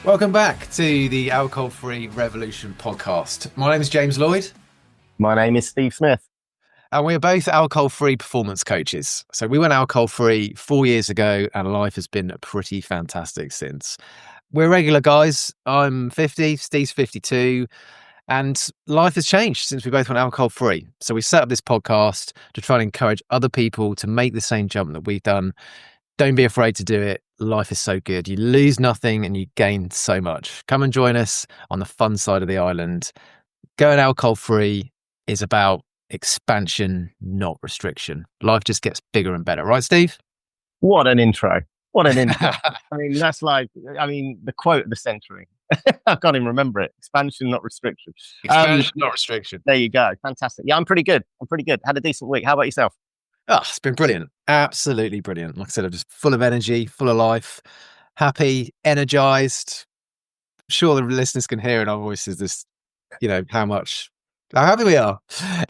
Welcome back to the Alcohol Free Revolution podcast. My name is James Lloyd. My name is Steve Smith. And we're both alcohol-free performance coaches. So we went alcohol-free 4 years ago and life has been pretty fantastic since. We're regular guys. I'm 50, Steve's 52. And life has changed since we both went alcohol-free. So we set up this podcast to try and encourage other people to make the same jump that we've done. Don't be afraid to do it. Life is so good. You lose nothing and you gain so much. Come and join us on the fun side of the island. Going alcohol-free is about expansion, not restriction. Life just gets bigger and better. Right, Steve? What an intro. What an intro. That's the quote of the century. I can't even remember it. Expansion, not restriction. Expansion, not restriction. There you go. Fantastic. Yeah, I'm pretty good. Had a decent week. How about yourself? Oh, it's been brilliant. Absolutely brilliant. Like I said, I'm just full of energy, full of life, happy, energized. I'm sure the listeners can hear in our voices this, how happy we are.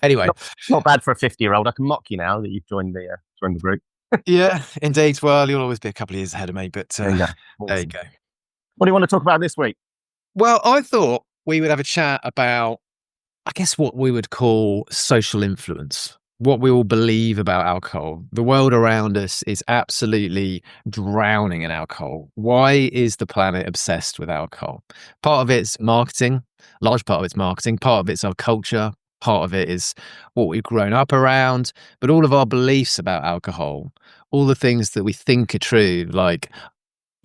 Anyway. Not bad for a 50-year-old. I can mock you now that you've joined the group. Yeah, indeed. Well, you'll always be a couple of years ahead of me, but there you go. What do you want to talk about this week? Well, I thought we would have a chat about, I guess, what we would call social influence. What we all believe about alcohol. The world around us is absolutely drowning in alcohol. Why is the planet obsessed with alcohol? Part of it's marketing, large part of it's marketing, part of it's our culture, part of it is what we've grown up around, but all of our beliefs about alcohol, all the things that we think are true, like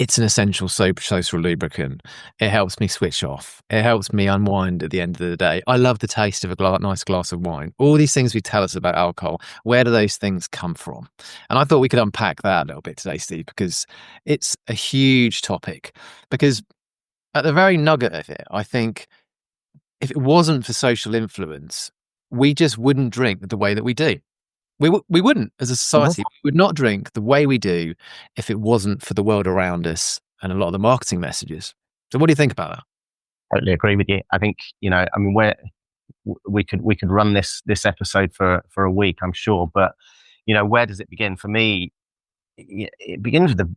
it's an essential social lubricant. It helps me switch off. It helps me unwind at the end of the day. I love the taste of a nice glass of wine. All these things we tell us about alcohol, where do those things come from? And I thought we could unpack that a little bit today, Steve, because it's a huge topic. Because at the very nugget of it, I think if it wasn't for social influence, we just wouldn't drink the way that we do. We wouldn't, as a society, we would not drink the way we do if it wasn't for the world around us and a lot of the marketing messages. So what do you think about that? Totally agree with you. I think, we could run this episode for a week, I'm sure, but where does it begin? For me, it begins with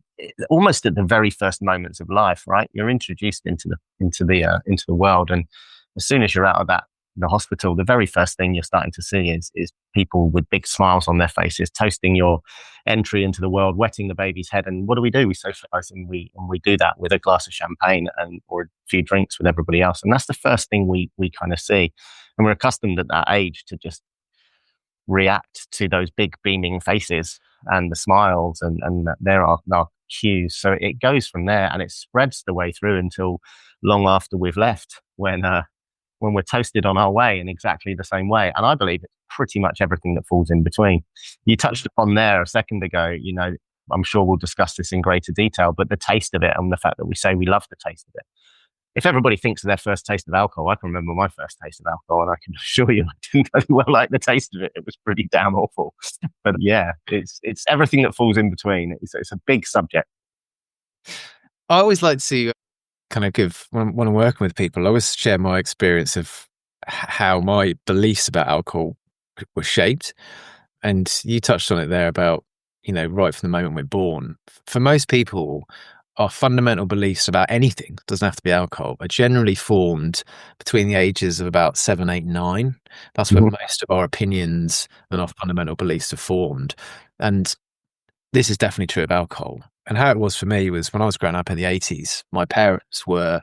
almost at the very first moments of life, right? You're introduced into the world, and as soon as you're out of the hospital, the very first thing you're starting to see is people with big smiles on their faces, toasting your entry into the world, wetting the baby's head. And what do? We socialize, and we do that with a glass of champagne or a few drinks with everybody else. And that's the first thing we kind of see. And we're accustomed at that age to just react to those big beaming faces and the smiles, and there are our cues. So it goes from there, and it spreads the way through until long after we've left, when we're toasted on our way in exactly the same way. And I believe it's pretty much everything that falls in between. You touched upon there a second ago, I'm sure we'll discuss this in greater detail, but the taste of it and the fact that we say we love the taste of it. If everybody thinks of their first taste of alcohol, I can remember my first taste of alcohol, and I can assure you I didn't very well like the taste of it. It was pretty damn awful. But yeah, it's everything that falls in between. It's a big subject. I always like to kind of give, when I'm working with people, I always share my experience of how my beliefs about alcohol were shaped. And you touched on it there about, right from the moment we're born. For most people, our fundamental beliefs about anything, doesn't have to be alcohol, are generally formed between the ages of about 7, 8, 9. That's where most of our opinions and our fundamental beliefs are formed. And this is definitely true of alcohol. And how it was for me was when I was growing up in the 80s, my parents were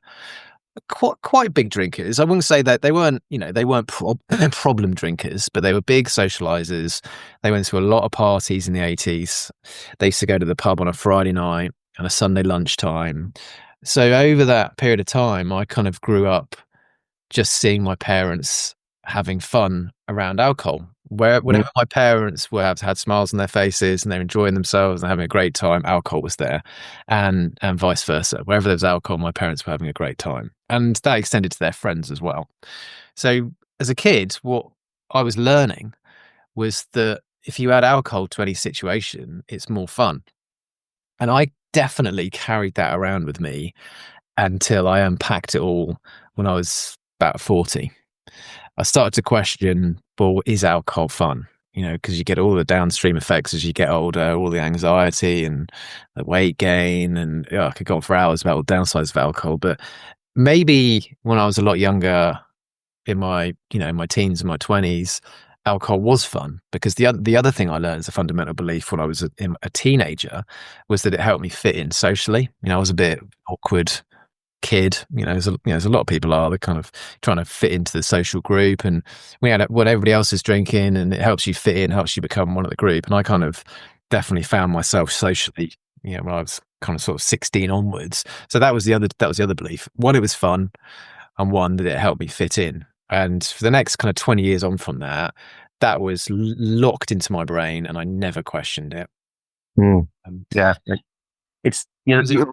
quite big drinkers. I wouldn't say that they weren't problem drinkers, but they were big socializers. They went to a lot of parties in the 80s. They used to go to the pub on a Friday night and a Sunday lunchtime. So over that period of time, I kind of grew up just seeing my parents having fun around alcohol. Whenever my parents had smiles on their faces and they're enjoying themselves and having a great time, alcohol was there, and vice versa. Wherever there was alcohol, my parents were having a great time, and that extended to their friends as well. So as a kid, what I was learning was that if you add alcohol to any situation, it's more fun, and I definitely carried that around with me until I unpacked it all when I was about 40. I started to question, well, is alcohol fun? because you get all the downstream effects as you get older, all the anxiety and the weight gain. And I could go on for hours about all the downsides of alcohol. But maybe when I was a lot younger, in my teens and my 20s, alcohol was fun, because the other thing I learned as a fundamental belief when I was a teenager was that it helped me fit in socially. I was a bit awkward kid, as a lot of people are. They're kind of trying to fit into the social group, and when everybody else is drinking, and it helps you fit in, helps you become one of the group. And I kind of definitely found myself socially, when I was kind of sort of 16 onwards. So that was the other belief. One, it was fun, and one, that it helped me fit in. And for the next kind of 20 years on from that, that was locked into my brain, and I never questioned it. Yeah, it's Was it?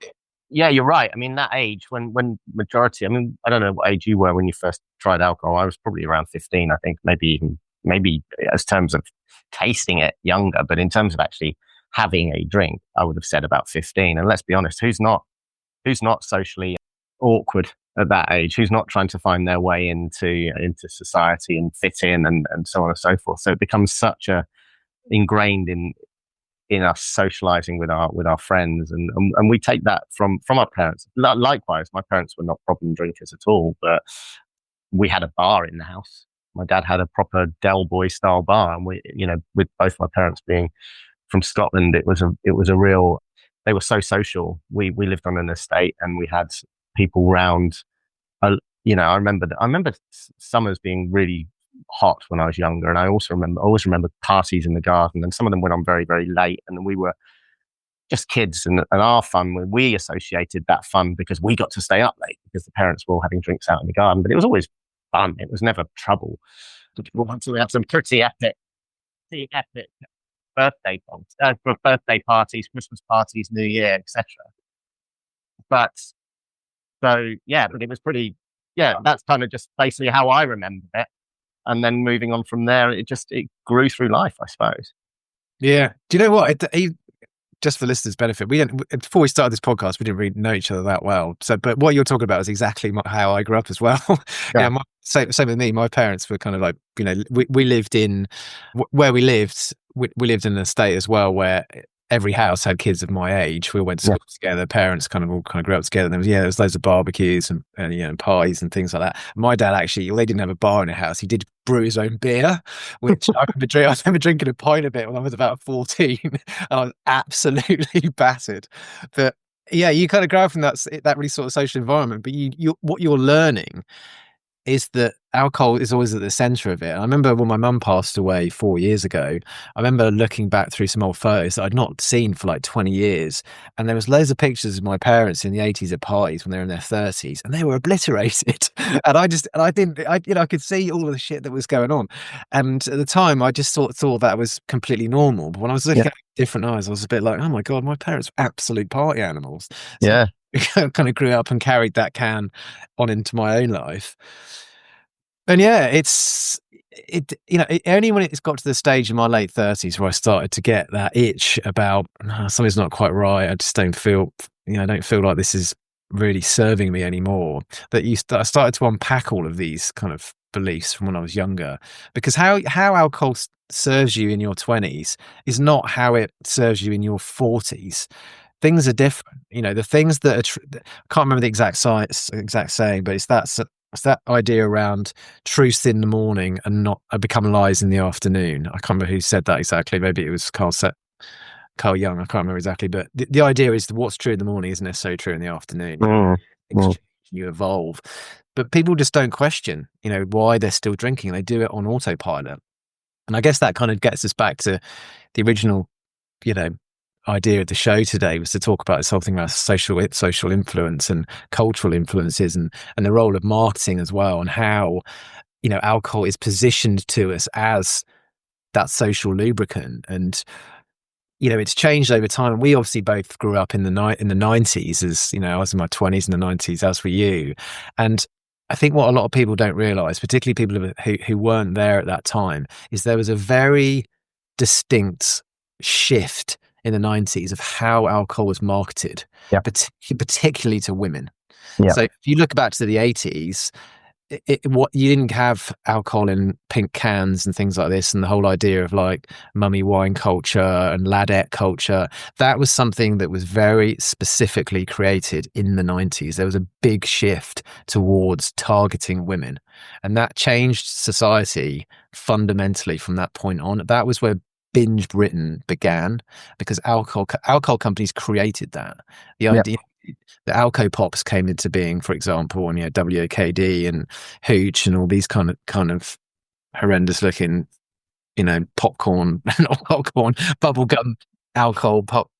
yeah, you're right. I mean, that age when majority. I mean, I don't know what age you were when you first tried alcohol. I was probably around 15, I think, maybe as terms of tasting it younger, but in terms of actually having a drink, I would have said about 15. And let's be honest, who's not socially awkward at that age? Who's not trying to find their way into society and fit in and so on and so forth? So it becomes such a ingrained in us socializing with our friends, and we take that from our parents. Likewise, my parents were not problem drinkers at all, but we had a bar in the house. My dad had a proper Del Boy style bar, and we, with both my parents being from Scotland, it was a real. They were so social. We lived on an estate, and we had people round. I remember summers being really hot when I was younger, and I always remember parties in the garden, and some of them went on very, very late, and we were just kids, and our fun, we associated that fun because we got to stay up late because the parents were all having drinks out in the garden, but it was always fun. It was never trouble. Once we had some pretty epic birthday parties, Christmas parties, New Year, etc. But but it was pretty. Yeah, that's kind of just basically how I remember it. And then moving on from there, it grew through life, I suppose. Yeah. Do you know what? Just for listeners' benefit, before we started this podcast, we didn't really know each other that well. So, but what you're talking about is exactly how I grew up as well. Yeah. Same with me. My parents were kind of like, we lived in where we lived. We lived in an estate as well, where every house had kids of my age. We all went to school together. Parents kind of all grew up together. And there was loads of barbecues and pies and things like that. My dad actually, they didn't have a bar in the house. He did brew his own beer, which I remember drinking a pint of it when I was about 14, and I was absolutely battered. But yeah, you kind of grow up in that really sort of social environment. But what you're learning is that alcohol is always at the center of it. I remember when my mum passed away 4 years ago, I remember looking back through some old photos that I'd not seen for like 20 years. And there was loads of pictures of my parents in the 80s at parties when they were in their 30s, and they were obliterated. And I could see all of the shit that was going on. And at the time, I just thought that was completely normal. But when I was looking at different eyes, I was a bit like, oh my God, my parents were absolute party animals. So Yeah. I kind of grew up and carried that can on into my own life. And yeah, only when it's got to the stage in my late 30s where I started to get that itch about something's not quite right. I just don't feel, I don't feel like this is really serving me anymore. That I started to unpack all of these kind of beliefs from when I was younger, because how alcohol serves you in your 20s is not how it serves you in your 40s. Things are different. The things that I can't remember the exact saying, but it's that idea around truth in the morning and not become lies in the afternoon. I can't remember who said that exactly. Maybe it was Carl Jung. I can't remember exactly. But the idea is that what's true in the morning isn't necessarily true in the afternoon. You evolve. But people just don't question, why they're still drinking. They do it on autopilot. And I guess that kind of gets us back to the original, idea of the show today, was to talk about something about social influence and cultural influences and the role of marketing as well, and how alcohol is positioned to us as that social lubricant. And it's changed over time. And we obviously both grew up in the 90s, as I was in my 20s in the 90s, as were you. And I think what a lot of people don't realize, particularly people who weren't there at that time, is there was a very distinct shift in the 90s of how alcohol was marketed, particularly to women. So if you look back to the 80s, what you didn't have alcohol in pink cans and things like this, and the whole idea of like mummy wine culture and ladette culture. That was something that was very specifically created in the 90s. There was a big shift towards targeting women, and that changed society fundamentally from that point on. That was where binge Britain began, because alcohol companies created that. The Yeah. idea, the Alco Pops came into being, for example, and WKD and Hooch and all these kind of horrendous looking, popcorn, not popcorn, bubblegum alcohol pop.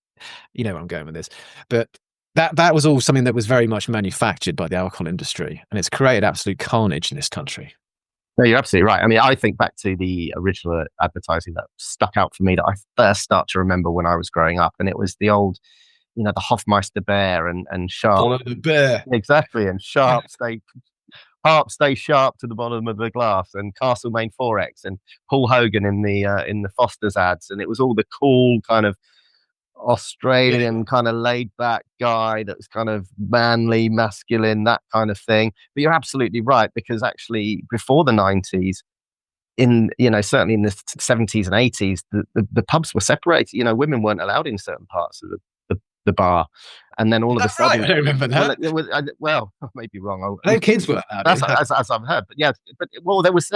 You know where I'm going with this, but that was all something that was very much manufactured by the alcohol industry, and it's created absolute carnage in this country. No, you're absolutely right. I mean, I think back to the original advertising that stuck out for me that I first start to remember when I was growing up, and it was the old, the Hofmeister bear and Sharp. Follow the bear. Exactly, and Harp stay sharp to the bottom of the glass, and Castlemaine Forex and Paul Hogan in the Foster's ads, and it was all the cool kind of Australian kind of laid back guy that's kind of manly, masculine, that kind of thing. But you're absolutely right, because actually before the 90s, certainly in the 70s and 80s, the pubs were separated. Women weren't allowed in certain parts of the bar. And then all of a sudden, right? I don't remember that. Well, I may be wrong. No kids were allowed. That's as I've heard. But yeah, there was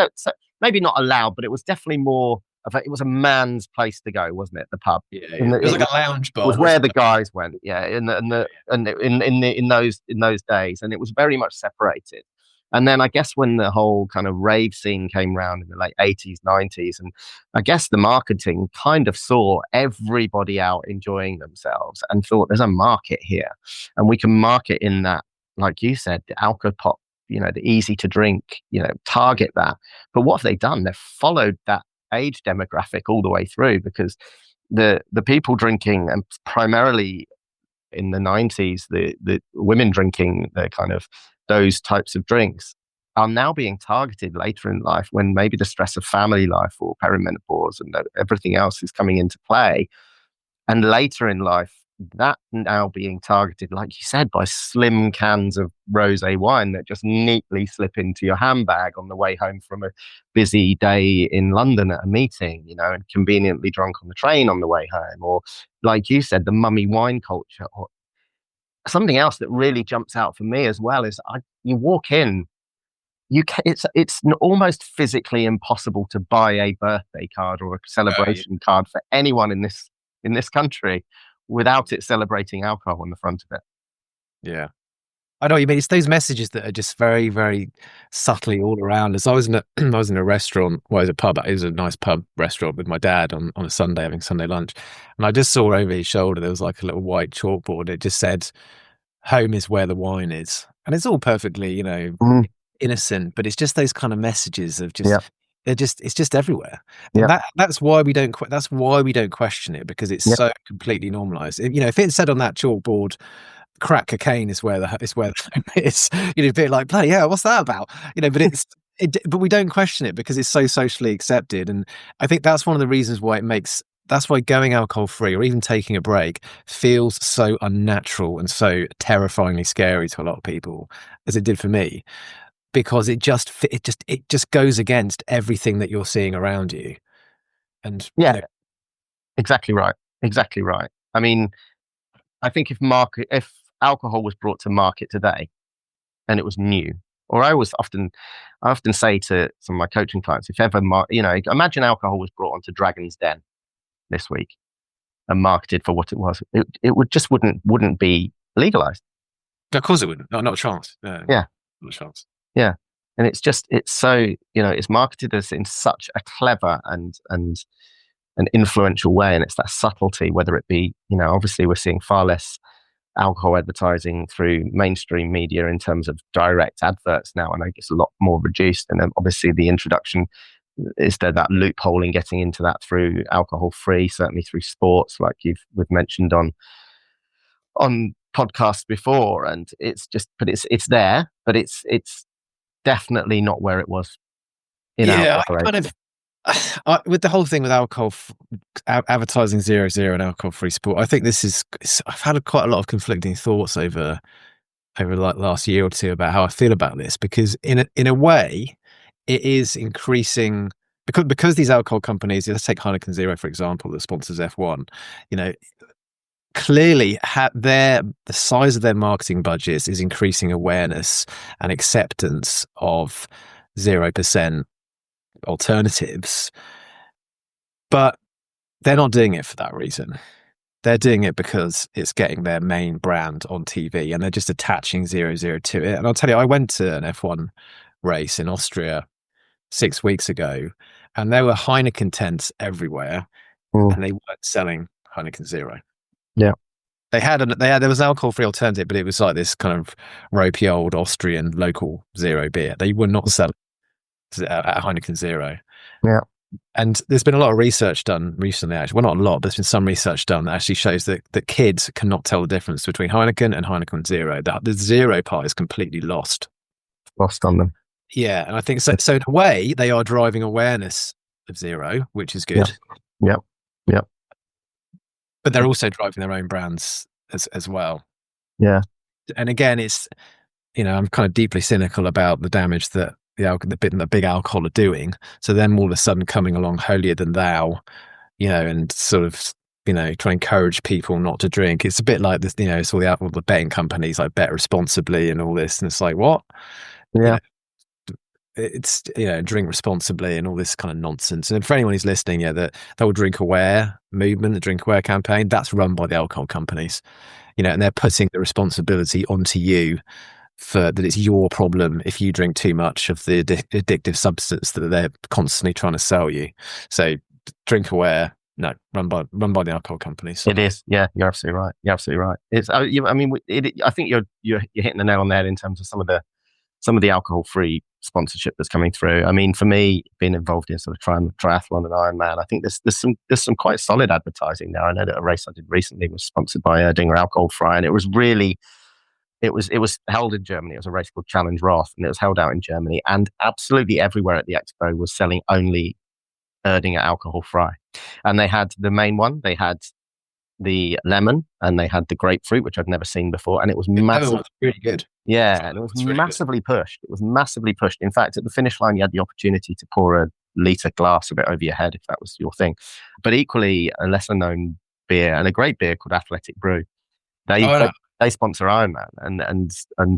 maybe not allowed, but it was definitely more it was a man's place to go, wasn't it? The pub. Yeah. It was like a lounge bar. It was where the guys went. Yeah, in those days, and it was very much separated. And then I guess when the whole kind of rave scene came around in the late 80s, 90s, and I guess the marketing kind of saw everybody out enjoying themselves and thought there's a market here, and we can market in that, like you said, the alcopop, the easy to drink, target that. But what have they done? They've followed that age demographic all the way through, because the people drinking, and primarily in the 90s, the women drinking the kind of those types of drinks, are now being targeted later in life, when maybe the stress of family life or perimenopause and everything else is coming into play. And later in life, that now being targeted, like you said, by slim cans of rosé wine that just neatly slip into your handbag on the way home from a busy day in London at a meeting, and conveniently drunk on the train on the way home. Or, like you said, the mummy wine culture. Or something else that really jumps out for me as well is you walk in, it's almost physically impossible to buy a birthday card or a celebration card for anyone in this country without it celebrating alcohol on the front of it. Yeah. I know what you mean. It's those messages that are just very, very subtly all around us. I was in a restaurant, well, it was a pub. It was a nice pub restaurant with my dad on a Sunday, having Sunday lunch. And I just saw over his shoulder, there was like a little white chalkboard. It just said, "Home is where the wine is." And it's all perfectly, innocent, but it's just those kind of messages of just, it's just everywhere. And that's why we don't question it, because it's so completely normalized. If it said on that chalkboard, "Crack cocaine is where the home is," a bit like, bloody hell, what's that about? But we don't question it because it's so socially accepted. And I think that's one of the reasons why that's why going alcohol free, or even taking a break, feels so unnatural and so terrifyingly scary to a lot of people, as it did for me, because it just goes against everything that you're seeing around you. And exactly right. I mean, I think if alcohol was brought to market today and it was new, or I often say to some of my coaching clients, if ever, imagine alcohol was brought onto Dragon's Den this week and marketed for what it was, it wouldn't be legalized. Of course it wouldn't. Not a chance. Not a chance. Yeah. And it's so, it's marketed as in such a clever and an influential way. And it's that subtlety, whether it be, obviously we're seeing far less alcohol advertising through mainstream media in terms of direct adverts now, and I guess a lot more reduced. And then obviously the introduction is that loophole in getting into that through alcohol free, certainly through sports, like we've mentioned on podcasts before. And it's there, but it's definitely not where it was in our operation. With the whole thing with alcohol, advertising 0-0 and alcohol free sport, I think I've had quite a lot of conflicting thoughts over over like the last year or two about how I feel about this, because in a way, it is increasing because these alcohol companies, let's take Heineken Zero for example, that sponsors F1. You know, clearly the size of their marketing budgets is increasing awareness and acceptance of 0% alternatives, but they're not doing it for that reason. They're doing it because it's getting their main brand on TV, and they're just attaching 00 to it. And I'll tell you, I went to an F1 race in Austria 6 weeks ago, and there were Heineken tents everywhere, Mm. and they weren't selling Heineken Zero. Yeah. There was an alcohol-free alternative, but it was like this kind of ropey old Austrian local zero beer. They were not selling at Heineken Zero. Yeah. And there's been a lot of research done recently, actually. Well, not a lot, but there's been some research done that actually shows that kids cannot tell the difference between Heineken and Heineken Zero. The zero part is completely lost. Lost on them. Yeah, and I think so. So in a way, they are driving awareness of zero, which is good. Yeah. Yeah. But they're also driving their own brands as well. Yeah. And again, it's, I'm kind of deeply cynical about the damage that the big alcohol are doing. So them all of a sudden coming along holier than thou, and sort of, try to encourage people not to drink. It's a bit like this, it's all the betting companies like bet responsibly and all this. And it's like, what? Yeah. It's, drink responsibly and all this kind of nonsense. And for anyone who's listening, the whole Drink Aware movement, the Drink Aware campaign, that's run by the alcohol companies, and they're putting the responsibility onto you for that it's your problem if you drink too much of the addictive substance that they're constantly trying to sell you. So Drink Aware, no, run by the alcohol companies. It is. Yeah, you're absolutely right. You're absolutely right. It's. I mean, I think you're hitting the nail on the head in terms of some of the alcohol-free sponsorship that's coming through. I mean, for me, being involved in sort of triathlon and Ironman, I think there's some quite solid advertising now. I know that a race I did recently was sponsored by Erdinger Alcohol Frei, and it was really. It was held in Germany. It was a race called Challenge Roth, and it was held out in Germany. And absolutely everywhere at the expo was selling only Erdinger Alcohol Frei. And they had the main one. They had the lemon, and they had the grapefruit, which I'd never seen before. And it was massive. Really good. Yeah, and it was really massively pushed. It was massively pushed. In fact, at the finish line, you had the opportunity to pour a litre glass of it over your head if that was your thing. But equally, a lesser known beer and a great beer called Athletic Brew. They sponsor Ironman, and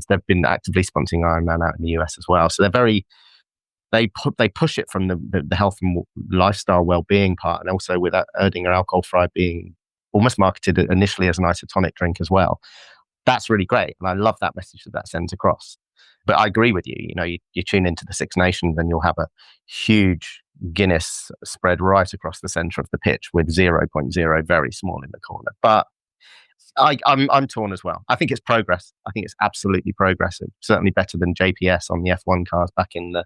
they've been actively sponsoring Ironman out in the US as well. So they push it from the health and lifestyle well-being part, and also with Erdinger Alcohol Frei being almost marketed initially as an isotonic drink as well. That's really great, and I love that message that sends across. But I agree with you. You tune into the Six Nations, and you'll have a huge Guinness spread right across the centre of the pitch with 0.0 very small in the corner, but. I'm torn as well. I think it's progress. I think it's absolutely progressive. Certainly better than JPS on the F1 cars back in the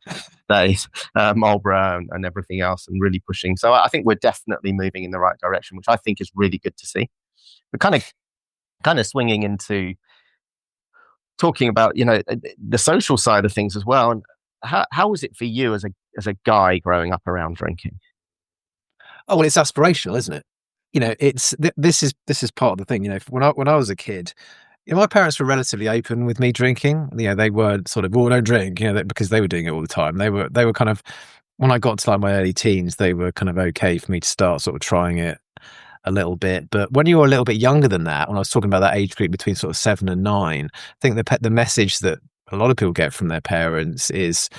days, Marlboro and everything else, and really pushing. So I think we're definitely moving in the right direction, which I think is really good to see. We're kind of swinging into talking about the social side of things as well. And how was it for you as a guy growing up around drinking? Oh, well, it's aspirational, isn't it? This is part of the thing. When I was a kid, my parents were relatively open with me drinking. They weren't sort of, oh, don't drink, because they were doing it all the time. They were kind of, when I got to like my early teens, they were kind of okay for me to start sort of trying it a little bit. But when you were a little bit younger than that, when I was talking about that age group between sort of 7 and 9, I think the message that a lot of people get from their parents is,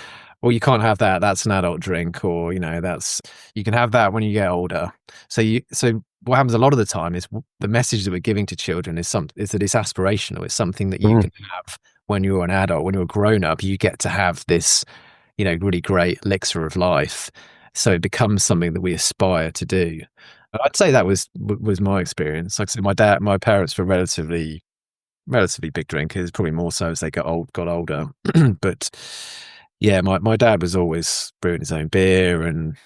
well, you can't have that. That's an adult drink, or you can have that when you get older. So what happens a lot of the time is the message that we're giving to children is that it's aspirational. It's something that you can have when you're an adult, when you're a grown up. You get to have this, really great elixir of life. So it becomes something that we aspire to do. I'd say that was my experience. Like I said, my parents were relatively big drinkers, probably more so as they got older. But yeah, my dad was always brewing his own beer and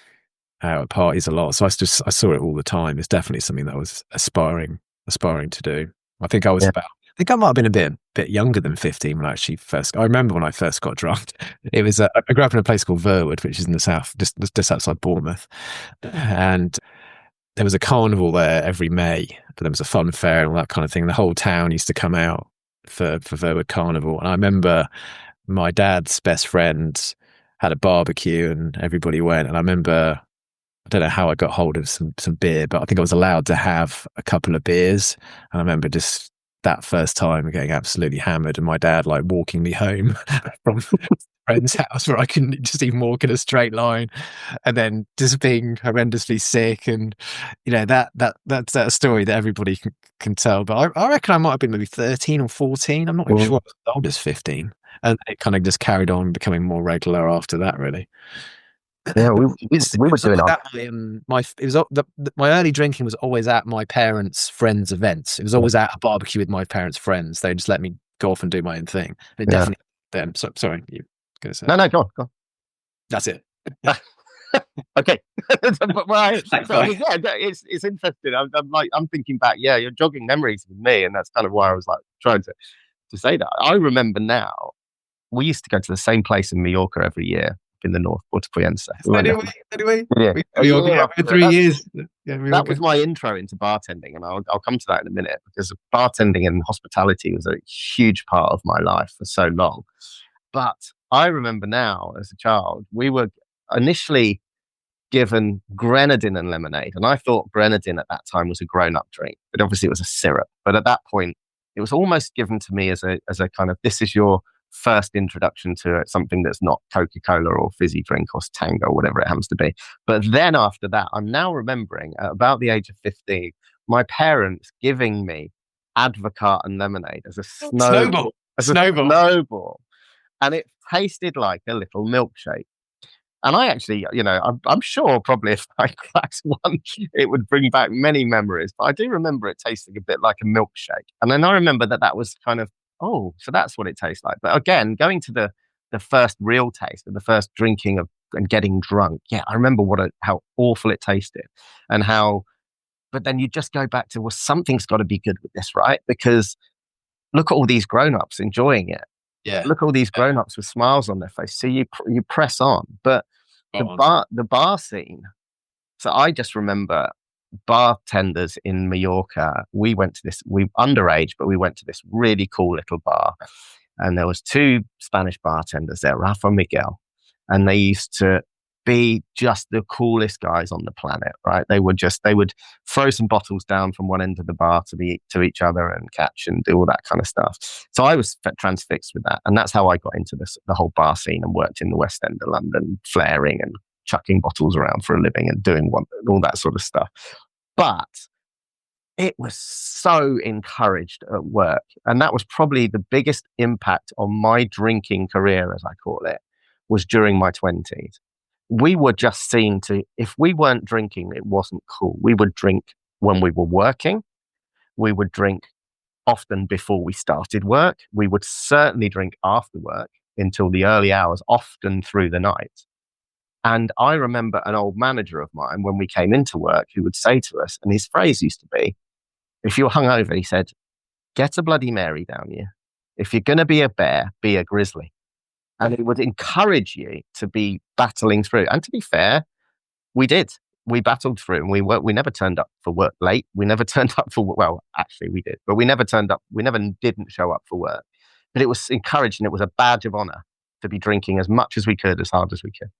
out at parties a lot. So I saw it all the time. It's definitely something that I was aspiring to do. I think I might have been a bit younger than 15 when I actually I remember when I first got drunk. It was I grew up in a place called Verwood, which is in the south, just outside Bournemouth, and there was a carnival there every May. But there was a fun fair and all that kind of thing. The whole town used to come out for Verwood Carnival, and I remember my dad's best friend had a barbecue, and everybody went. And I remember, I don't know how I got hold of some beer, but I think I was allowed to have a couple of beers. And I remember just that first time getting absolutely hammered, and my dad like walking me home from a friend's house where I couldn't just even walk in a straight line, and then just being horrendously sick. And that's a story that everybody can tell. But I reckon I might have been maybe 13 or 14. I'm not even sure. I was as old as 15, and it kind of just carried on becoming more regular after that, really. Yeah, But we it were was doing always our at my early drinking was always at my parents' friends' events. It was always at a barbecue with my parents' friends. They just let me go off and do my own thing. It yeah. definitely them. So sorry, you gonna say? No, go on, go on. That's it. Okay. Well, Thanks, so, bye. yeah, it's interesting. I'm thinking back. Yeah, you're jogging memories with me, and that's kind of why I was like trying to say that. I remember now. We used to go to the same place in Mallorca every year in the north, Puerto Poyensa. Anyway, Yeah, a year for after 3 years. that was my intro into bartending, and I'll come to that in a minute, because bartending and hospitality was a huge part of my life for so long. But I remember now, as a child, we were initially given grenadine and lemonade, and I thought grenadine at that time was a grown-up drink, but obviously it was a syrup. But at that point, it was almost given to me as a kind of, this is your first introduction to something that's not Coca-Cola or fizzy drink or Tango or whatever it happens to be. But then after that, I'm now remembering at about the age of 15, my parents giving me Advocaat and lemonade as a Snowball. snowball, and it tasted like a little milkshake. And I actually, I'm sure probably if I cracked one, it would bring back many memories. But I do remember it tasting a bit like a milkshake. And then I remember that was kind of, oh, so that's what it tastes like. But again, going to the first real taste and the first drinking of and getting drunk, yeah, I remember how awful it tasted, and how. But then you just go back to, well, something's got to be good with this, right? Because look at all these grown-ups enjoying it. Yeah. Look at all these grown-ups with smiles on their face. So you press on. But the bar scene. So I just remember bartenders in Mallorca. We underage, but we went to this really cool little bar, and there was two Spanish bartenders there, Rafa and Miguel, and they used to be just the coolest guys on the planet, right? They would throw some bottles down from one end of the bar to each other and catch and do all that kind of stuff. So I was transfixed with that, and that's how I got into the whole bar scene and worked in the West End of London, flaring and chucking bottles around for a living and doing all that sort of stuff. But it was so encouraged at work, and that was probably the biggest impact on my drinking career, as I call it, was during my 20s. We were just seen to, if we weren't drinking, it wasn't cool. We would drink when we were working. We would drink often before we started work. We would certainly drink after work until the early hours, often through the night. And I remember an old manager of mine when we came into work who would say to us, and his phrase used to be, if you were hungover, he said, get a Bloody Mary down you. If you're going to be a bear, be a grizzly. And it would encourage you to be battling through. And to be fair, we did. We battled through, and we never turned up for work late. We never turned up well, actually we did, but we never turned up. We never didn't show up for work. But it was encouraged, and it was a badge of honor to be drinking as much as we could, as hard as we could.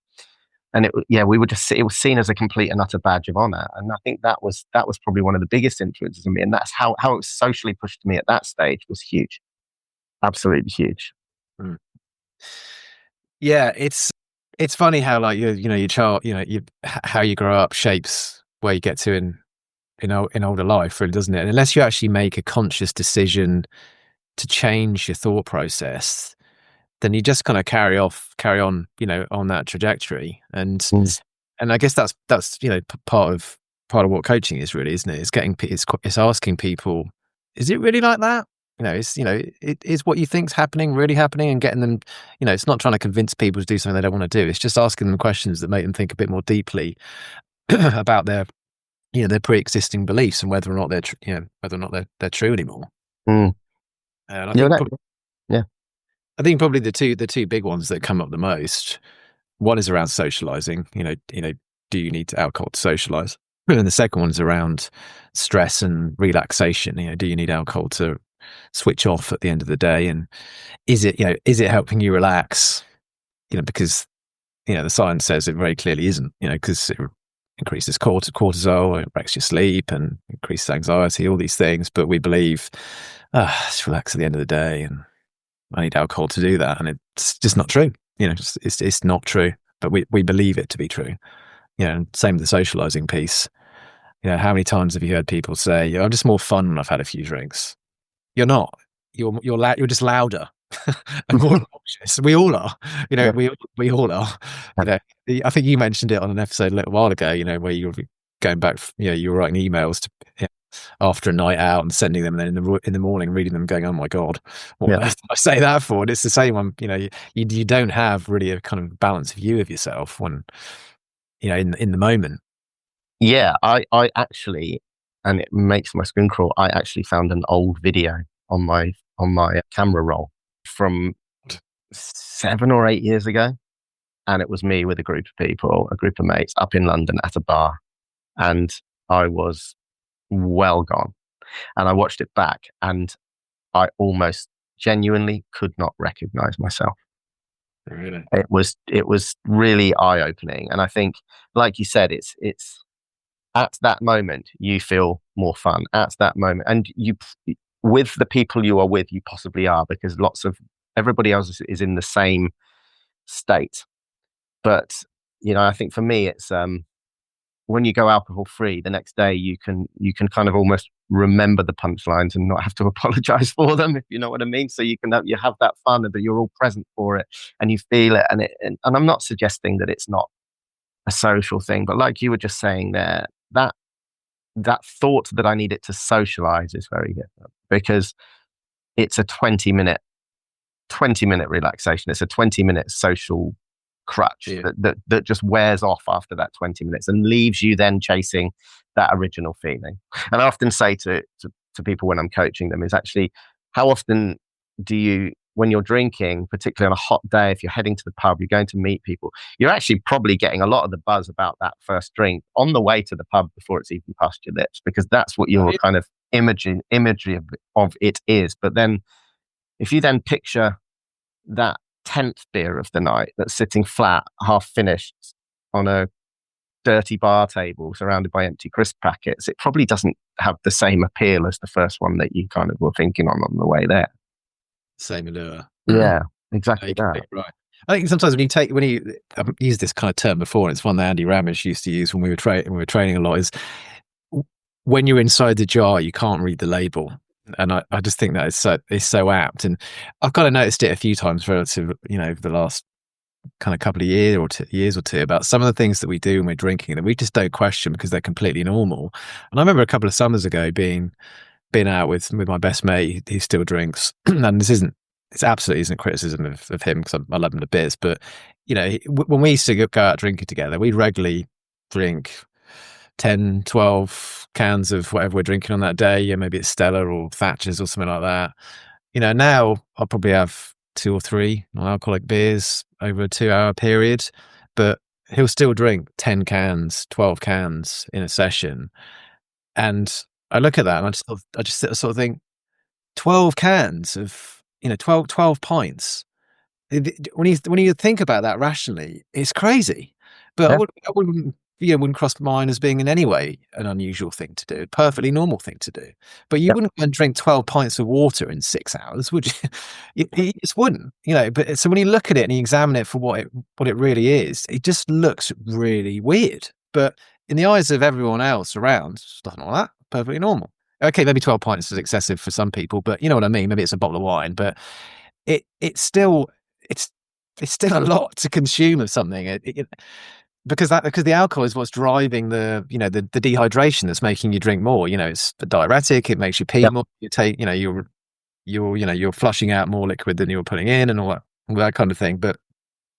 And it was seen as a complete and utter badge of honor. And I think that was probably one of the biggest influences on me. And that's how it was socially pushed to me at that stage was huge. Absolutely huge. Mm. Yeah, it's funny how like your child, how you grow up shapes where you get to in older life, really, doesn't it? And unless you actually make a conscious decision to change your thought process, then you just kind of carry on, on that trajectory. And I guess that's part of what coaching is, really, isn't it? It's asking people, is it really like that? Is what you think's happening really happening, and getting them, it's not trying to convince people to do something they don't want to do. It's just asking them questions that make them think a bit more deeply about their pre-existing beliefs and whether or not they're true anymore. And I think I think probably the two big ones that come up the most. One is around socializing. Do you need alcohol to socialize? And the second one is around stress and relaxation. Do you need alcohol to switch off at the end of the day? And is it helping you relax? Because the science says it very clearly isn't. Because it increases cortisol, it breaks your sleep, and increases anxiety, all these things. But we believe, just relax at the end of the day, and I need alcohol to do that, and it's just not true. It's not true, but we believe it to be true. And same with the socializing piece. How many times have you heard people say, "I'm just more fun when I've had a few drinks"? You're not. You're just louder and more obnoxious. We all are. Yeah. We all are. I think you mentioned it on an episode a little while ago. Where you were going back. You were writing emails to after a night out and sending them, and then in the morning reading them, going, "Oh my God, what on earth did I say that for?" And it's the same one. You don't have really a kind of balanced view of yourself when in the moment. Yeah, I actually, and it makes my skin crawl. I actually found an old video on my camera roll from 7 or 8 years ago, and it was me with a group of mates up in London at a bar, and I was well gone. And I watched it back, and I almost genuinely could not recognize myself. Really? It was really eye opening, and I think, like you said, it's at that moment you feel more fun at that moment, and you, with the people you are with, you possibly are, because everybody else is in the same state. But I think for me, it's when you go alcohol free, the next day you can kind of almost remember the punchlines and not have to apologize for them, if you know what I mean. So you have that fun, but you're all present for it and you feel it. And I'm not suggesting that it's not a social thing, but like you were just saying there, that thought that I need it to socialize is very different, because it's a 20-minute relaxation. It's a 20-minute social crutch that just wears off after that 20 minutes and leaves you then chasing that original feeling. And I often say to people when I'm coaching them is actually, how often do you, when you're drinking, particularly on a hot day, if you're heading to the pub, you're going to meet people, you're actually probably getting a lot of the buzz about that first drink on the way to the pub before it's even past your lips, because that's what your kind of imagery of it is. But then if you then picture that 10th beer of the night that's sitting flat, half finished on a dirty bar table surrounded by empty crisp packets, it probably doesn't have the same appeal as the first one that you kind of were thinking on the way there. Same allure. Yeah, exactly that. Right. I think sometimes I've used this kind of term before, and it's one that Andy Ramesh used to use when we were training a lot, is when you're inside the jar, you can't read the label. And I just think that is so apt. And I've kind of noticed it a few times relative, over the last kind of couple of years or two, about some of the things that we do when we're drinking that we just don't question because they're completely normal. And I remember a couple of summers ago being out with my best mate who still drinks, and it's absolutely isn't criticism of him, because I love him to bits, but when we used to go out drinking together, we'd regularly drink 10, 12 cans of whatever we're drinking on that day. Maybe it's Stella or Thatcher's or something like that. Now I'll probably have 2 or 3 non-alcoholic beers over a 2-hour period, but he'll still drink 10 cans, 12 cans in a session. And I look at that and I just sort of think, 12 cans of, 12 pints. When you think about that rationally, it's crazy. But I wouldn't cross my mind as being in any way an unusual thing to do, a perfectly normal thing to do. But you wouldn't go and drink 12 pints of water in 6 hours, would you? You just wouldn't, But so when you look at it and you examine it for what it really is, it just looks really weird. But in the eyes of everyone else around, it's nothing like that. Perfectly normal. Okay, maybe 12 pints is excessive for some people, but you know what I mean. Maybe it's a bottle of wine, but it's still a lot to consume of something. Because the alcohol is what's driving the the dehydration that's making you drink more. It's the diuretic. It makes you pee more. You take you're flushing out more liquid than you're putting in, and all that kind of thing. But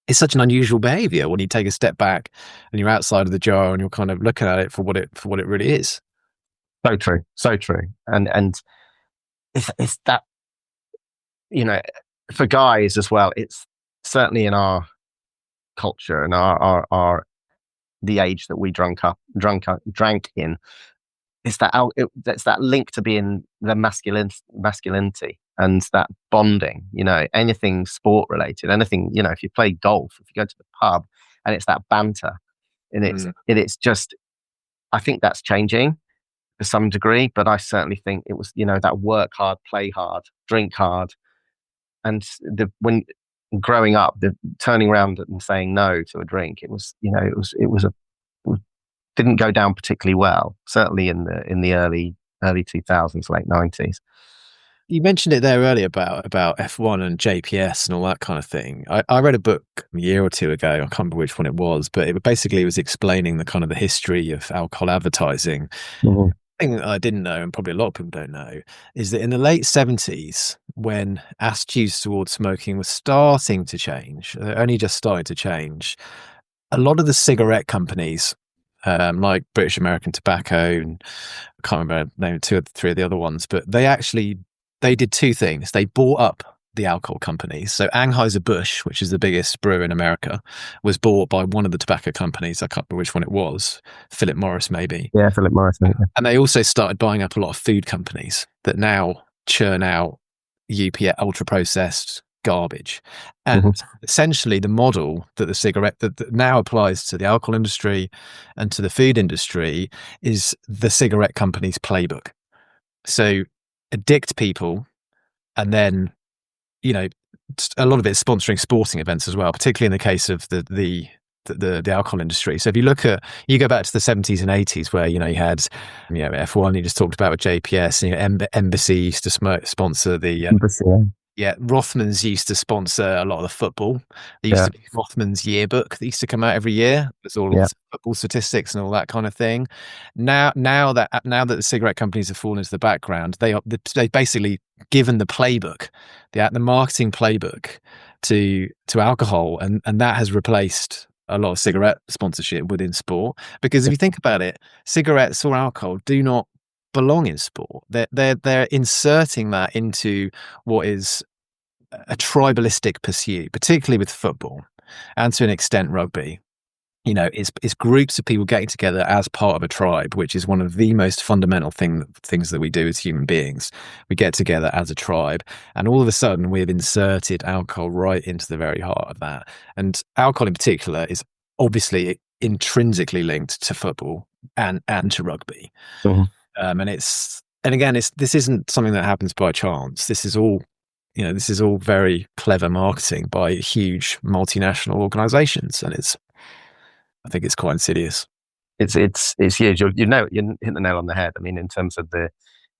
it's such an unusual behavior when you take a step back and you're outside of the jar and you're kind of looking at it for what it really is. So true, so true. And it's that, for guys as well, it's certainly in our culture and our the age that we drank in, it's that link to being the masculinity and that bonding, anything sport related, anything, if you play golf, if you go to the pub, and it's that banter, and Mm. it's just, I think that's changing to some degree, but I certainly think it was, that work hard, play hard, drink hard. And when growing up, the turning around and saying no to a drink, it didn't go down particularly well, certainly in the early 2000s, late 90s. You mentioned it there earlier about F1 and JPS and all that kind of thing. I read a book a year or two ago. I can't remember which one it was, but it basically was explaining the kind of the history of alcohol advertising. Mm-hmm. Thing that I didn't know, and probably a lot of people don't know, is that in the late 70s, when attitudes towards smoking was starting to change, only just starting to change, a lot of the cigarette companies, like British American Tobacco, and I can't remember name two or three of the other ones, but they did two things. They bought up the alcohol companies. So Anheuser-Busch, which is the biggest brewer in America, was bought by one of the tobacco companies. I can't remember which one it was, Philip Morris maybe. Yeah, Philip Morris. Yeah. And they also started buying up a lot of food companies that now churn out UPS ultra processed garbage. And essentially the model that the cigarette that now applies to the alcohol industry and to the food industry is the cigarette company's playbook. So addict people, and then, a lot of it is sponsoring sporting events as well, particularly in the case of the alcohol industry. So if you go back to the 70s and 80s, where you had F1, you just talked about with JPS, and Embassy used to sponsor the Embassy, Rothmans used to sponsor a lot of the football. There used yeah, to be Rothmans yearbook that used to come out every year. There's all yeah. of football statistics and all that kind of thing. Now that the cigarette companies have fallen into the background, they've basically given the playbook, the marketing playbook to alcohol, and that has replaced a lot of cigarette sponsorship within sport. Because if you think about it, cigarettes or alcohol do not belong in sport. They're inserting that into what is a tribalistic pursuit, particularly with football, and to an extent rugby. It's groups of people getting together as part of a tribe, which is one of the most fundamental things that we do as human beings. We get together as a tribe, and all of a sudden we've inserted alcohol right into the very heart of that. And alcohol in particular is obviously intrinsically linked to football and to rugby. Mm-hmm. And again, this isn't something that happens by chance. This is all very clever marketing by huge multinational organizations, and I think it's quite insidious. It's huge. You hit the nail on the head. I mean, in terms of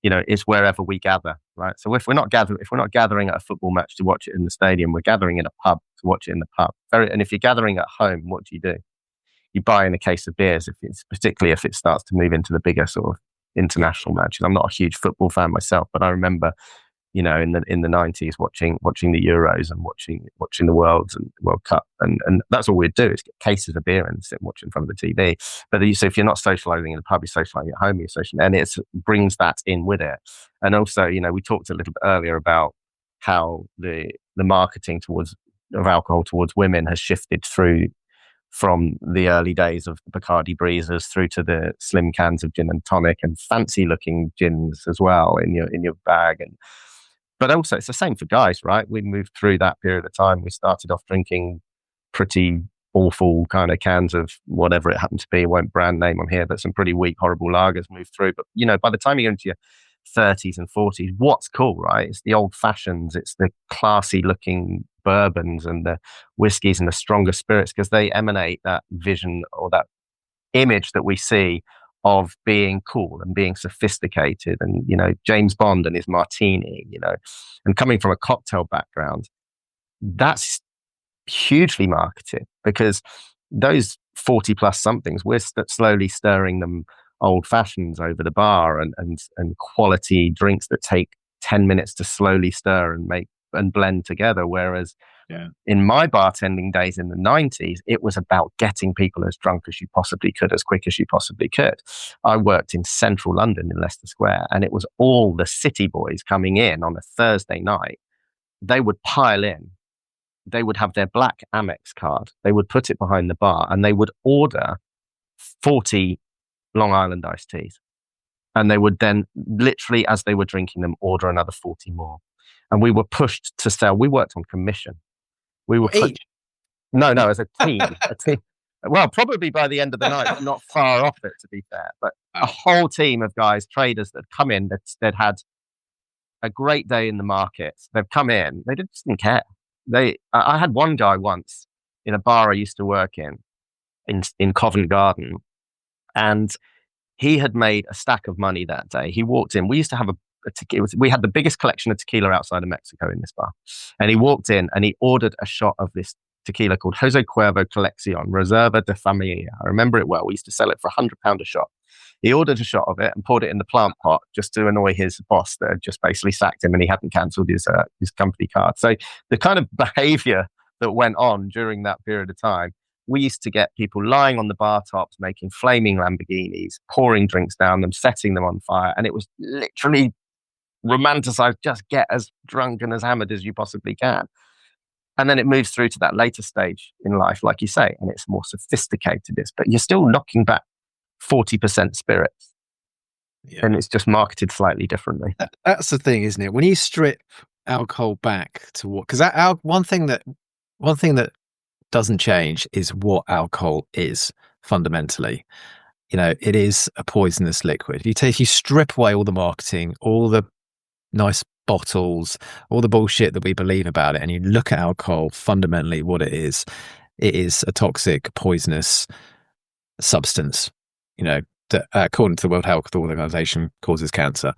it's wherever we gather, right? So if we're not gathering at a football match to watch it in the stadium, we're gathering in a pub to watch it in the pub. And if you're gathering at home, what do? You buy in a case of beers, particularly if it starts to move into the bigger sort of international matches. I'm not a huge football fan myself, but I remember, in the 90s watching the Euros and watching the World Cup, and that's all we'd do is get cases of beer and sit and watch in front of the TV. But so if you're not socializing in the pub, you're socializing at home, and it brings that in with it. And also, we talked a little bit earlier about how the marketing of alcohol towards women has shifted from the early days of the Bacardi Breezers through to the slim cans of gin and tonic and fancy looking gins as well in your bag. But also it's the same for guys, right? We moved through that period of time. We started off drinking pretty awful kind of cans of whatever it happened to be. I won't brand name on here, but some pretty weak, horrible lagers moved through. But, by the time you go into your 30s and 40s, what's cool, right? It's the old fashions. It's the classy looking bourbons and the whiskeys and the stronger spirits, because they emanate that vision or that image that we see of being cool and being sophisticated, and James Bond and his martini, and coming from a cocktail background, that's hugely marketed, because those 40 plus somethings, we're slowly stirring them old fashions over the bar, and quality drinks that take 10 minutes to slowly stir and make and blend together. Whereas in my bartending days in the 90s, it was about getting people as drunk as you possibly could, as quick as you possibly could. I worked in central London in Leicester Square, and it was all the city boys coming in on a Thursday night. They would pile in. They would have their black Amex card. They would put it behind the bar, and they would order 40 Long Island iced teas. And they would then literally, as they were drinking them, order another 40 more. And we were pushed to sell. We worked on commission. We were put, Eat. no, as a team, a team. Well, probably by the end of the night, not far off it, to be fair. But a whole team of guys, traders that come in, they'd had a great day in the market. They've come in, they just didn't care. I had one guy once in a bar I used to work in Covent Garden, and he had made a stack of money that day. He walked in. We used to have we had the biggest collection of tequila outside of Mexico in this bar. And he walked in and he ordered a shot of this tequila called Jose Cuervo Coleccion, Reserva de Familia. I remember it well. We used to sell it for £100 a shot. He ordered a shot of it and poured it in the plant pot just to annoy his boss that had just basically sacked him and he hadn't cancelled his company card. So the kind of behavior that went on during that period of time, we used to get people lying on the bar tops, making flaming Lamborghinis, pouring drinks down them, setting them on fire. And it was literally romanticized. Just get as drunk and as hammered as you possibly can. And then it moves through to that later stage in life, like you say, and it's more sophisticated. But you're still knocking back 40% spirits. Yeah. And it's just marketed slightly differently. That's the thing, isn't it? When you strip alcohol back to what, because one thing that doesn't change is what alcohol is fundamentally. It is a poisonous liquid. If you strip away all the marketing, all the nice bottles, all the bullshit that we believe about it, and you look at alcohol fundamentally what it is a toxic, poisonous substance, that according to the World Health Organization causes cancer.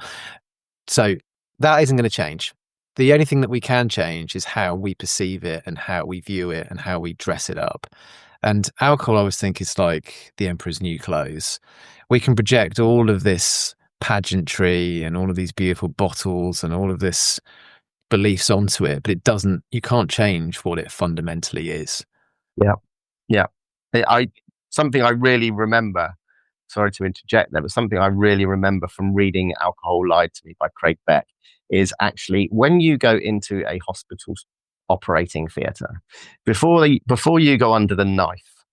So that isn't going to change. The only thing that we can change is how we perceive it and how we view it and how we dress it up. And alcohol, I always think, is like the emperor's new clothes. We can project all of this pageantry and all of these beautiful bottles and all of this beliefs onto it, but you can't change what it fundamentally is. Yeah. Something I really remember, sorry to interject there, but something I really remember from reading Alcohol Lied to Me by Craig Beck is actually when you go into a hospital's operating theatre, before you go under the knife,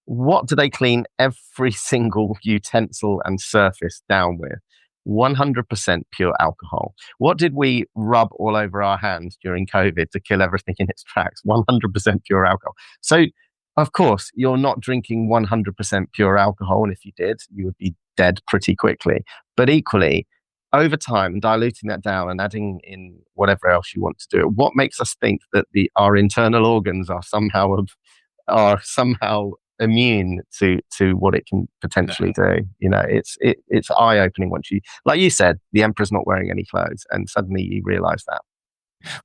what do they clean every single utensil and surface down with? 100% pure alcohol. What did we rub all over our hands during COVID to kill everything in its tracks? 100% pure alcohol. So, of course, you're not drinking 100% pure alcohol. And if you did, you would be dead pretty quickly. But equally, over time, diluting that down and adding in whatever else you want to do, what makes us think that our internal organs are somehow immune to what it can potentially do? It's eye-opening once you, like you said, the emperor's not wearing any clothes, and suddenly you realize that.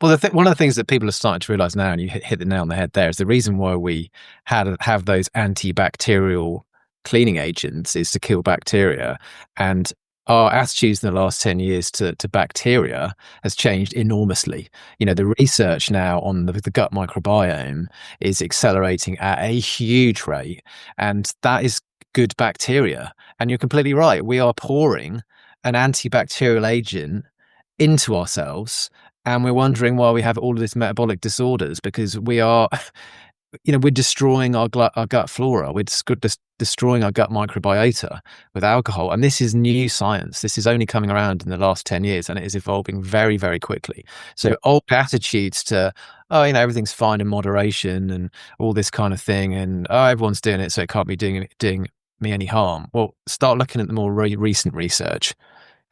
Well, one of the things that people are starting to realize now, and you hit the nail on the head there, is the reason why we have those antibacterial cleaning agents is to kill bacteria. And our attitudes in the last 10 years to bacteria has changed enormously. The research now on the gut microbiome is accelerating at a huge rate, and that is good bacteria. And you're completely right. We are pouring an antibacterial agent into ourselves, and we're wondering why we have all of these metabolic disorders, because we are we're destroying our gut flora. We're destroying our gut microbiota with alcohol. And this is new science. This is only coming around in the last 10 years, and it is evolving very, very quickly. So old attitudes to, everything's fine in moderation and all this kind of thing, and everyone's doing it, so it can't be doing me any harm. Well, start looking at the more recent research,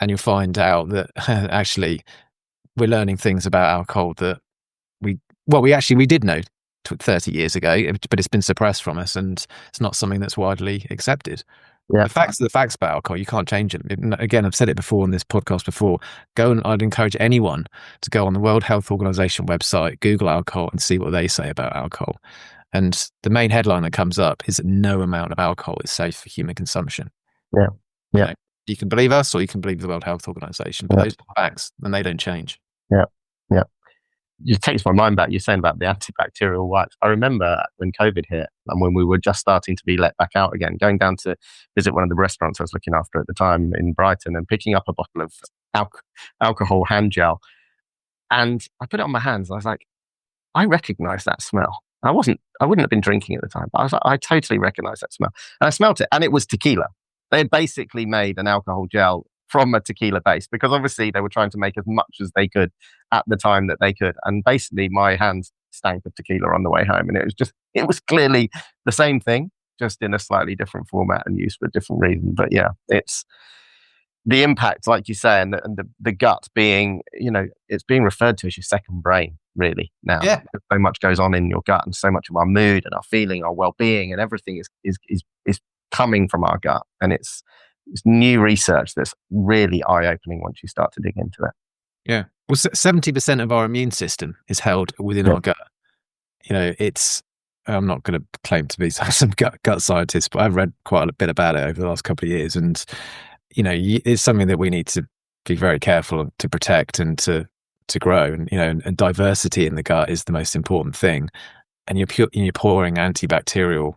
and you'll find out that actually we're learning things about alcohol that we did know 30 years ago, but it's been suppressed from us, and it's not something that's widely accepted. Yeah. The facts about alcohol, you can't change them. Again, I've said it before on this podcast before. I'd encourage anyone to go on the World Health Organization website, Google alcohol, and see what they say about alcohol. And the main headline that comes up is that no amount of alcohol is safe for human consumption. Yeah. You can believe us or you can believe the World Health Organization, but those are facts, and they don't change. Yeah. It takes my mind back. You're saying about the antibacterial wipes. I remember when COVID hit and when we were just starting to be let back out again, going down to visit one of the restaurants I was looking after at the time in Brighton and picking up a bottle of alcohol hand gel. And I put it on my hands. And I was like, I recognize that smell. I wouldn't have been drinking at the time, but I was like, I totally recognize that smell. And I smelt it, and it was tequila. They had basically made an alcohol gel from a tequila base, because obviously they were trying to make as much as they could at the time that they could. And basically my hands stank of tequila on the way home. And it was clearly the same thing, just in a slightly different format and used for a different reason. But yeah, it's the impact, like you say, and the gut being, it's being referred to as your second brain, really, now. Yeah. So much goes on in your gut, and so much of our mood and our feeling, our well-being, and everything is coming from our gut. And it's new research that's really eye-opening once you start to dig into it. Yeah. Well, 70% of our immune system is held within our gut. I'm not going to claim to be some gut scientist, but I've read quite a bit about it over the last couple of years. And, it's something that we need to be very careful to protect and to grow. And, and diversity in the gut is the most important thing. And you're pouring antibacterial.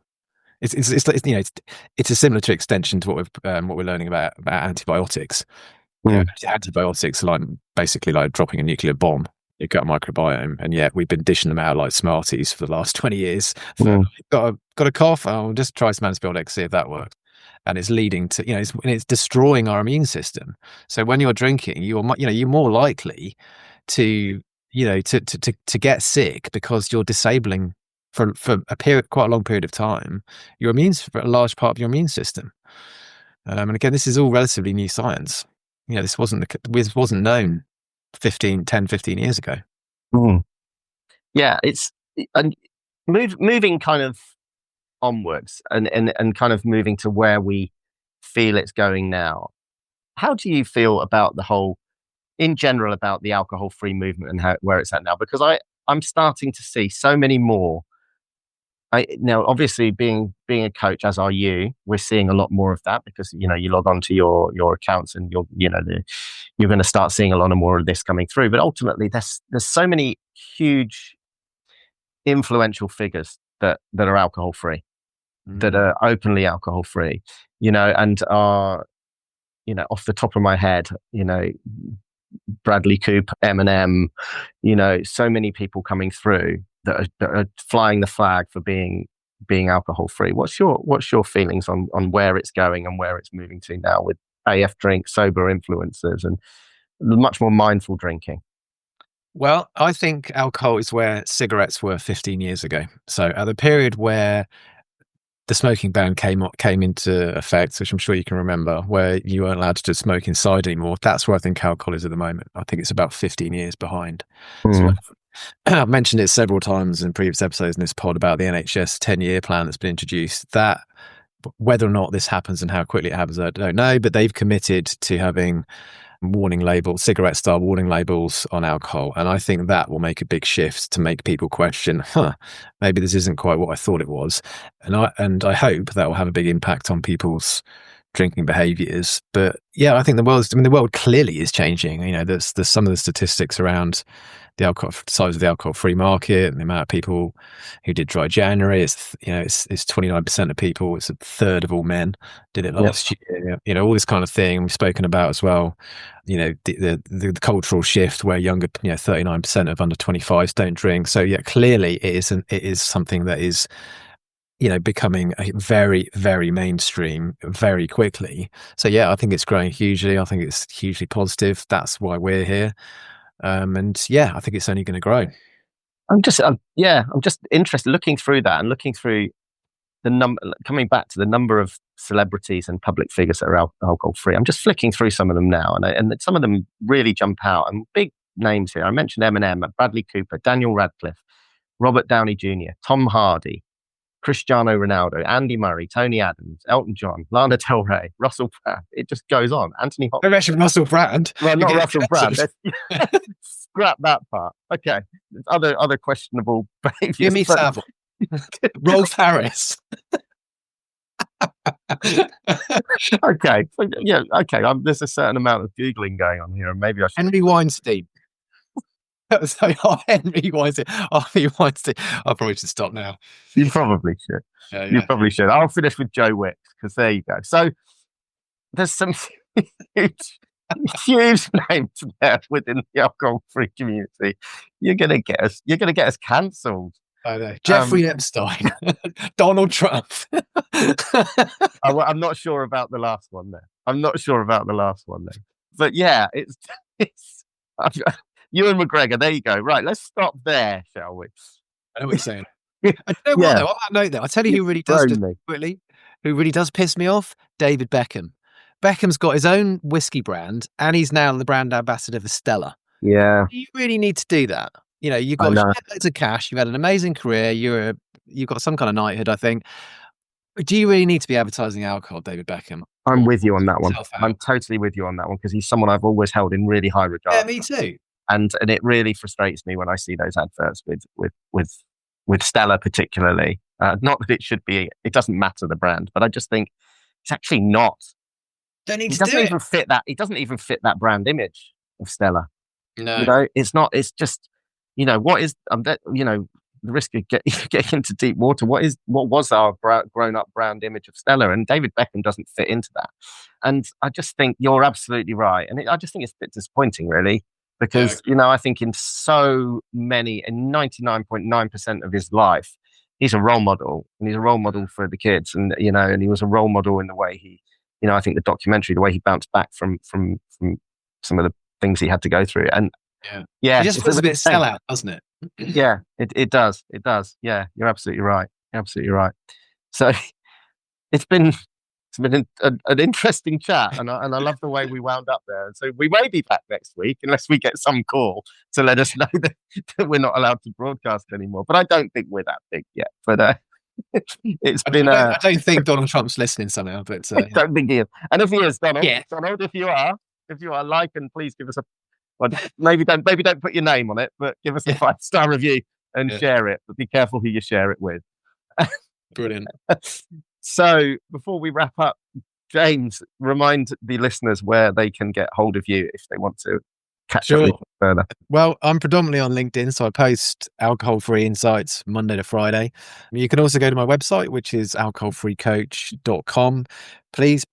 It's a similar to extension to what we're learning about antibiotics. Antibiotics are basically like dropping a nuclear bomb, your gut microbiome, and yet we've been dishing them out like Smarties for the last 20 years. Got a cough? I'll just try some antibiotics, see if that works. And it's leading to, it's destroying our immune system. So when you're drinking, you're more likely to get sick because you're disabling for quite a long period of time for a large part of your immune system. And again, this is all relatively new science. This wasn't known 15 years ago. Yeah, and moving kind of onwards and kind of moving to where we feel it's going now. How do you feel about in general, about the alcohol-free movement and where it's at now? Because I'm starting to see so many more. Now, obviously, being a coach, as are you, we're seeing a lot more of that, because you log on to your accounts and you're going to start seeing a lot more of this coming through. But ultimately, there's so many huge influential figures that are alcohol free, that are openly alcohol free, and are, off the top of my head, Bradley Cooper, Eminem, so many people coming through that are flying the flag for being alcohol free. What's your feelings on where it's going and where it's moving to now, with AF drink, sober influencers, and much more mindful drinking? Well, I think alcohol is where cigarettes were 15 years ago. So at the period where the smoking ban came into effect, which I'm sure you can remember, where you weren't allowed to smoke inside anymore, that's where I think alcohol is at the moment. I think it's about 15 years behind. So I've mentioned it several times in previous episodes in this pod about the NHS 10-year plan that's been introduced. That, whether or not this happens and how quickly it happens, I don't know, but they've committed to having cigarette style warning labels on alcohol. And I think that will make a big shift to make people question, maybe this isn't quite what I thought it was. And I hope that will have a big impact on people's drinking behaviors. But yeah, I think the world clearly is changing. There's some of the statistics around the size of the alcohol-free market, and the amount of people who did dry January. It's 29% of people. It's a third of all men did it last year. All this kind of thing we've spoken about as well. The cultural shift where younger, 39% of under 25s don't drink. So yeah, clearly it is something that is, becoming a very, very mainstream very quickly. So yeah, I think it's growing hugely. I think it's hugely positive. That's why we're here. And yeah, I think it's only going to grow. I'm just interested, looking through that and looking through coming back to the number of celebrities and public figures that are alcohol free. I'm just flicking through some of them now, and some of them really jump out, and big names here. I mentioned Eminem, Bradley Cooper, Daniel Radcliffe, Robert Downey Jr., Tom Hardy, Cristiano Ronaldo, Andy Murray, Tony Adams, Elton John, Lana Del Rey, Russell Brand. It just goes on. Anthony Hopkins. I mentioned Russell Brand. Well, not Russell Brand. Scrap that part. Okay. Other questionable behaviors. Jimmy Savile. Rolf Harris. Okay. Yeah. Okay. There's a certain amount of Googling going on here, and maybe I should. Henry Weinstein. Henry Weinstein. I probably should stop now. You probably should. Yeah. You probably should. I'll finish with Joe Wicks, because there you go. So there's some huge names there within the alcohol-free community. You're gonna get us cancelled. I know. Jeffrey Epstein, Donald Trump. I'm not sure about the last one there. I'm not sure about the last one though. But yeah, it's you and McGregor. There you go. Right, let's stop there, shall we? I know what you're saying. And you know what, Yeah, though? On that note, though, I'll tell you you've who really does thrown just me. quickly, who really does piss me off? David Beckham. Beckham's got his own whiskey brand, and he's now the brand ambassador for Stella. Yeah, You really need to do that. You know, you've I got know. loads of cash. You've had an amazing career. You've got some kind of knighthood, I think. Do you really need to be advertising alcohol, David Beckham? I'm Or with you on that one. yourself I'm out? totally with you on that one because he's someone I've always held in really high Yeah, regard, me too. and it really frustrates me when I see those adverts with Stella particularly. Not that it should be. It doesn't matter the brand, but I just think it's actually not. Don't need He to do doesn't it. even fit that. He doesn't even fit that brand image of Stella. You No. know, it's not. It's just, what is the risk of getting into deep water. What was our grown up brand image of Stella? And David Beckham doesn't fit into that. And I just think you're absolutely right. And I just think it's a bit disappointing, really, Yeah. because I think in 99.9% of his life, he's a role model, and he's a role model for the kids, and and he was a role model in the way he, I think the documentary, the way he bounced back from some of the things he had to go through, and Yeah. yeah, It just it's a feels a real bit shame. sellout, doesn't it? Yeah, it does. It does. Yeah, you're absolutely right. You're absolutely right. So it's been an interesting chat, and I love the way we wound up there. And so we may be back next week unless we get some call to let us know that we're not allowed to broadcast anymore. But I don't think we're that big yet. But it's been I don't think Donald Trump's listening somehow, but I don't think he is. And if he is, yeah. Donald, if you are, like, and please give us a. Well, maybe don't put your name on it, but give us a 5-star review and Yeah. share it. But be careful who you share it with. Brilliant. So before we wrap up, James, remind the listeners where they can get hold of you if they want to catch up with you further. Well, I'm predominantly on LinkedIn, so I post alcohol-free insights Monday to Friday. You can also go to my website, which is alcoholfreecoach.com. Please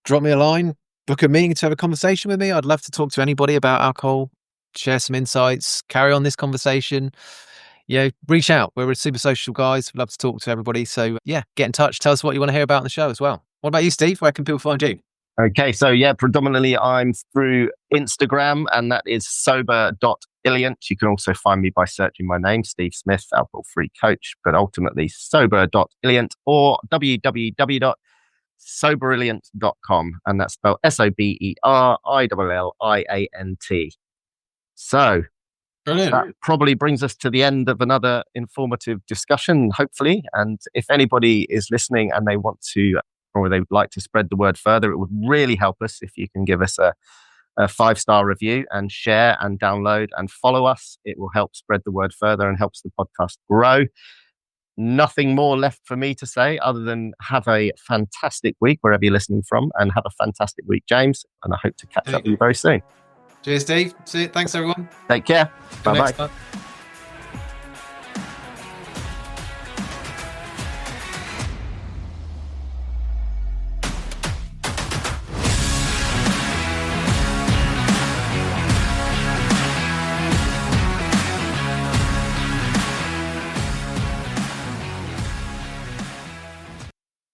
drop me a line, book a meeting to have a conversation with me. I'd love to talk to anybody about alcohol, share some insights, carry on this conversation. Reach out. We're super social guys. We'd love to talk to everybody. So yeah, get in touch. Tell us what you want to hear about in the show as well. What about you, Steve? Where can people find you? Okay, so yeah, predominantly I'm through Instagram, and that is sober.illiant. You can also find me by searching my name, Steve Smith, Alcohol Free Coach, but ultimately sober.illiant or www.soberilliant.com, and that's spelled SOBERILLIANT. So Brilliant. that probably brings us to the end of another informative discussion, hopefully. And if anybody is listening and they want to, or they would like to spread the word further, it would really help us if you can give us a 5-star review and share and download and follow us. It will help spread the word further and helps the podcast grow. Nothing more left for me to say other than have a fantastic week wherever you're listening from, and have a fantastic week, James. And I hope to catch up with you very soon. Cheers, Steve. See you. Thanks, everyone. Take care. Bye-bye.